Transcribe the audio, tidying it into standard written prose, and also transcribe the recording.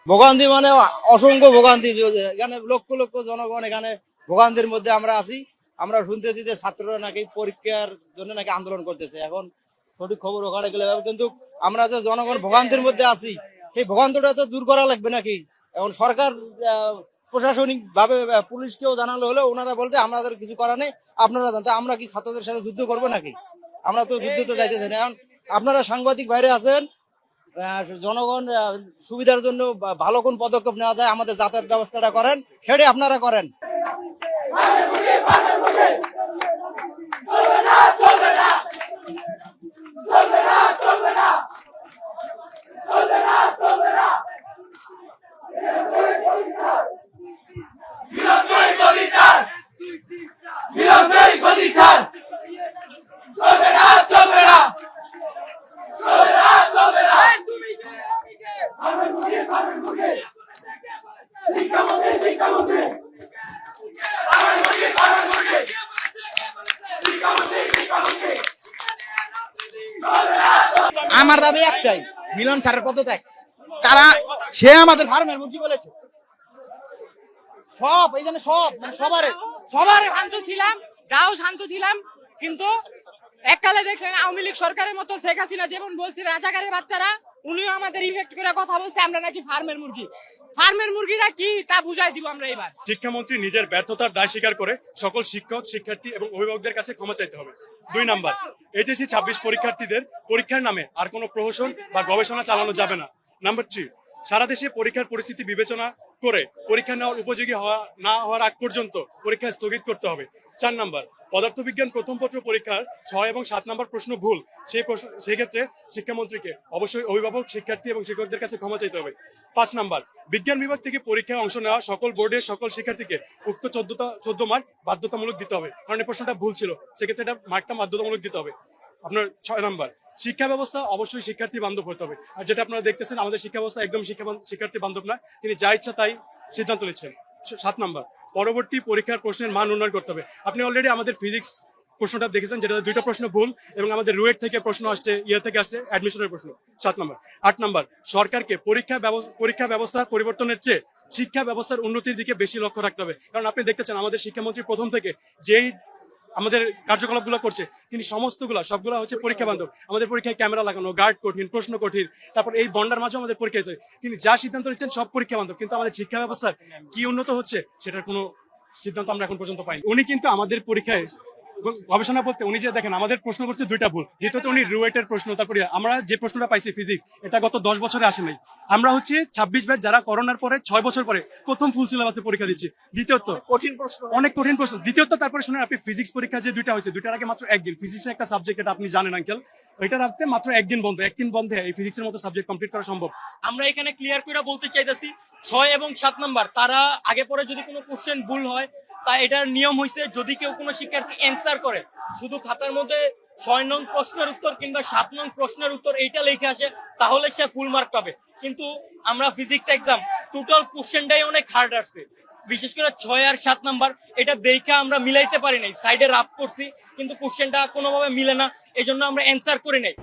ভোগান্তি মানে অসংখ্য ভোগান্তি, এখানে লক্ষ লক্ষ জনগণ এখানে ভোগান্তির মধ্যে আমরা আছি। আমরা শুনতেছি যে ছাত্ররা নাকি পরীক্ষার জন্য নাকি আন্দোলন করতেছে। এখন সঠিক খবর ওখানে গেলে, কিন্তু আমরা যে জনগণ ভোগান্তির মধ্যে আছি, সেই ভোগান্তিটা তো দূর করা লাগবে নাকি। এখন সরকার প্রশাসনিক ভাবে পুলিশকেও জানালো হলেও ওনারা বলতে আমাদের কিছু করা নেই, আপনারা জানতে। আমরা কি ছাত্রদের সাথে যুদ্ধ করবো নাকি? আমরা তো যুদ্ধ তো যাইতেছি না। এখন আপনারা সাংবাদিক বাইরে আছেন, জনগণ সুবিধার জন্য ভালো কোন পদক্ষেপ নেওয়া যায় আমাদের যাতায়াত ব্যবস্থাটা করেন, সেটাই আপনারা করেন। আমার দাবি একটাই, মিলন স্যারের পদত্যাগ। তারা সে আমাদের ফার্মের মুরগি বলেছে সব, এই জন্য সব মানে সবার শান্ত ছিলাম, যাও শান্ত ছিলাম, কিন্তু এককালে দেখলেন আওয়ামী লীগ সরকারের মতো শেখ হাসিনা যেমন বলছে রাজাকারের বাচ্চারা, উনিও আমাদের ইফেক্ট করে কথা বলছে আমরা নাকি ফার্মের মুরগি। ফার্মের মুরগিরা কি তা বুঝাই দিব আমরা এবার। শিক্ষামন্ত্রী নিজের ব্যর্থতার দায় স্বীকার করে সকল শিক্ষক, শিক্ষার্থী এবং অভিভাবকদের কাছে ক্ষমা চাইতে হবে। 2 নাম্বার, এইচএসসি 26 পরীক্ষার্থীদের পরীক্ষার নামে আর কোনো প্রহসন বা গবেষণা চালানো যাবে না। নাম্বার 3, সারা দেশে পরীক্ষার পরিস্থিতি বিবেচনা করে পরীক্ষা নেওয়ার উপযোগী না হওয়ার আগ পর্যন্ত পরীক্ষা স্থগিত করতে হবে। 4 নাম্বার, পদার্থবিজ্ঞান প্রথম পত্র পরীক্ষার 6 এবং 7 নাম্বার প্রশ্ন ভুল, সেই ক্ষেত্রে শিক্ষামন্ত্রীকে অবশ্যই অভিভাবক, শিক্ষার্থী এবং শিক্ষকদের কাছে ক্ষমা চাইতে হবে। 5 নাম্বার, বিজ্ঞান বিভাগ থেকে পরীক্ষায় অংশ নেওয়া সকল বোর্ডের সকল শিক্ষার্থীকে উক্ত 14 মার্ক বাধ্যতামূলক দিতে হবে, কারণ এই প্রশ্নটা ভুল ছিল, সেক্ষেত্রে এটা মার্কটা বাধ্যতামূলক দিতে হবে। আপনার 6 নাম্বার, শিক্ষা ব্যবস্থা অবশ্যই শিক্ষার্থী বান্ধব হতে হবে। আর যেটা আপনারা দেখতেছেন, আমাদের শিক্ষা ব্যবস্থা একদম শিক্ষার্থী বান্ধব না, তিনি যা ইচ্ছা তাই সিদ্ধান্ত নিচ্ছেন। 7 নাম্বার, পরবর্তী পরীক্ষার প্রশ্নের মান উন্নয়ন করতে হবে। আপনি অলরেডি আমাদের ফিজিক্স প্রশ্নটা দেখেছেন, যেটা 2টা প্রশ্ন ভুল, এবং আমাদের রুয়েট থেকে প্রশ্ন আসছে, থেকে আসছে অ্যাডমিশনের প্রশ্ন। 7 নাম্বার। 8 নাম্বার, সরকারকে পরীক্ষা ব্যবস্থার পরিবর্তনের চেয়ে শিক্ষা ব্যবস্থার উন্নতির দিকে বেশি লক্ষ্য রাখতে হবে। কারণ আপনি দেখতেছেন আমাদের শিক্ষামন্ত্রী প্রথম থেকে যেই আমাদের কার্যকলাপগুলো করছে, তিনি সবগুলা হচ্ছে পরীক্ষা বান্ধব। আমাদের পরীক্ষায় ক্যামেরা লাগানো, গার্ড কঠিন, প্রশ্ন কঠিন, তারপর এই বন্ডার মাঝে আমাদের পরীক্ষা দিতে হয়। তিনি যা সিদ্ধান্ত নিচ্ছেন সব পরীক্ষা বান্ধব, কিন্তু আমাদের শিক্ষা ব্যবস্থার কি উন্নত হচ্ছে সেটার কোনো সিদ্ধান্ত আমরা এখন পর্যন্ত পাইনি। উনি কিন্তু আমাদের পরীক্ষায় গবেষণা বলতে উনি যে দেখেন আমাদের প্রশ্ন করছে 2টা ভুল, দ্বিতীয়ত উনি রুয়েটের প্রশ্ন, তারপরে আমরা যে প্রশ্নটা পাইছি ফিজিক্স, এটা গত 10 বছরে আসে নাই। আমরা হচ্ছে 26 ব্যাচ যারা করোনার পরে 6 বছর পরে প্রথম ফুল সিলেবাসে পরীক্ষা দিচ্ছি। দ্বিতীয়ত অনেক কঠিন প্রশ্ন। দ্বিতীয়ত তারপরে শুনেন আপনি ফিজিক্স পরীক্ষা যে 2টা হয়েছে, 2টার আগে মাত্র 1 দিন, ফিজিক্সের একটা সাবজেক্ট, এটা আপনি জানেন আঙ্কেল, ওইটা রাখতে মাত্র 1 দিন বন্ধ। 1 দিন বন্ধে এই ফিজিক্সের মতো সাবজেক্ট কমপ্লিট করা সম্ভব? আমরা এখানে ক্লিয়ার করে বলতে চাইতেছি 6 এবং 7 নাম্বার তারা আগে পরে যদি কোনো কোশ্চেন ভুল হয়, তা এটার নিয়ম হয়েছে যদি কেউ কোনো শিক্ষার্থী অ্যান্সার করে, শুধু খাতার মধ্যে 6 নং প্রশ্নের উত্তর কিংবা 7 নং প্রশ্নের উত্তর এইটা লিখে আসে, তাহলে সে ফুল মার্ক পাবে। কিন্তু আমরা ফিজিক্স এক্সাম টোটাল কোশ্চেনটাই অনেক হার্ড আসছে, বিশেষ করে 6 আর 7 নাম্বার, এটা দেখে আমরা মিলাইতে পারি নাই, সাইডে রাফ করছি কিন্তু কোশ্চেনটা কোনোভাবে মিলে না, এই জন্য আমরা অ্যান্সার করি নাই।